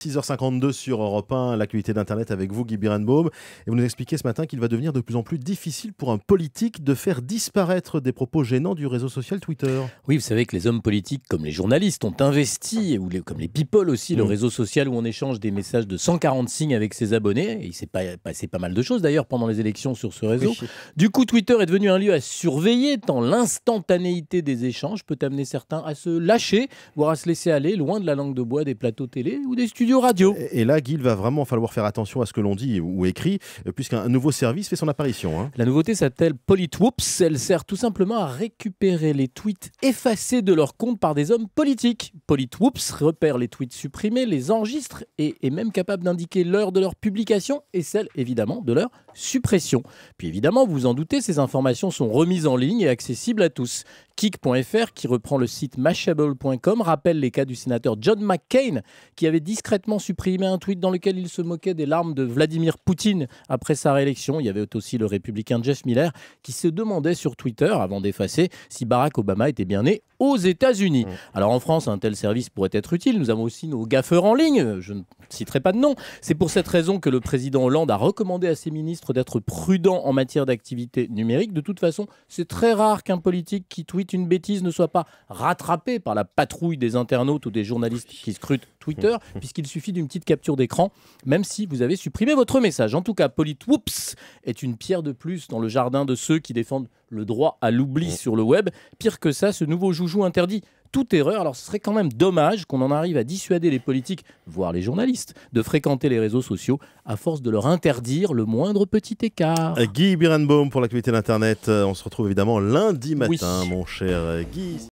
6h52 sur Europe 1, l'actualité d'Internet avec vous, Guy Birenbaum. Et vous nous expliquez ce matin qu'il va devenir de plus en plus difficile pour un politique de faire disparaître des propos gênants du réseau social Twitter. Oui, vous savez que les hommes politiques, comme les journalistes, ont investi, comme les people aussi, le réseau social où on échange des messages de 140 signes avec ses abonnés. Et il s'est passé pas mal de choses d'ailleurs pendant les élections sur ce réseau. Oui. Du coup, Twitter est devenu un lieu à surveiller tant l'instantanéité des échanges peut amener certains à se lâcher, voire à se laisser aller loin de la langue de bois des plateaux télé ou des studios radio. Et là, Guy, il va vraiment falloir faire attention à ce que l'on dit ou écrit, puisqu'un nouveau service fait son apparition. Hein. La nouveauté s'appelle Politwhoops. Elle sert tout simplement à récupérer les tweets effacés de leur compte par des hommes politiques. Politwhoops repère les tweets supprimés, les enregistre et est même capable d'indiquer l'heure de leur publication et celle, évidemment, de leur suppression. Puis évidemment, vous vous en doutez, ces informations sont remises en ligne et accessibles à tous. Kik.fr, qui reprend le site mashable.com, rappelle les cas du sénateur John McCain, qui avait discrètement supprimé un tweet dans lequel il se moquait des larmes de Vladimir Poutine après sa réélection. Il y avait aussi le républicain Jeff Miller, qui se demandait sur Twitter, avant d'effacer, si Barack Obama était bien né aux États-Unis. Alors en France, un tel service pourrait être utile. Nous avons aussi nos gaffeurs en ligne. Je ne citerai pas de nom. C'est pour cette raison que le président Hollande a recommandé à ses ministres d'être prudents en matière d'activité numérique. De toute façon, c'est très rare qu'un politique qui tweete une bêtise ne soit pas rattrapé par la patrouille des internautes ou des journalistes qui scrutent Twitter, puisqu'il suffit d'une petite capture d'écran, même si vous avez supprimé votre message. En tout cas, Politwhoops est une pierre de plus dans le jardin de ceux qui défendent le droit à l'oubli sur le web. Pire que ça, ce nouveau joujou interdit toute erreur. Alors ce serait quand même dommage qu'on en arrive à dissuader les politiques, voire les journalistes, de fréquenter les réseaux sociaux à force de leur interdire le moindre petit écart. Guy Birenbaum pour l'actualité d'Internet. On se retrouve évidemment lundi matin, Oui. mon cher Guy.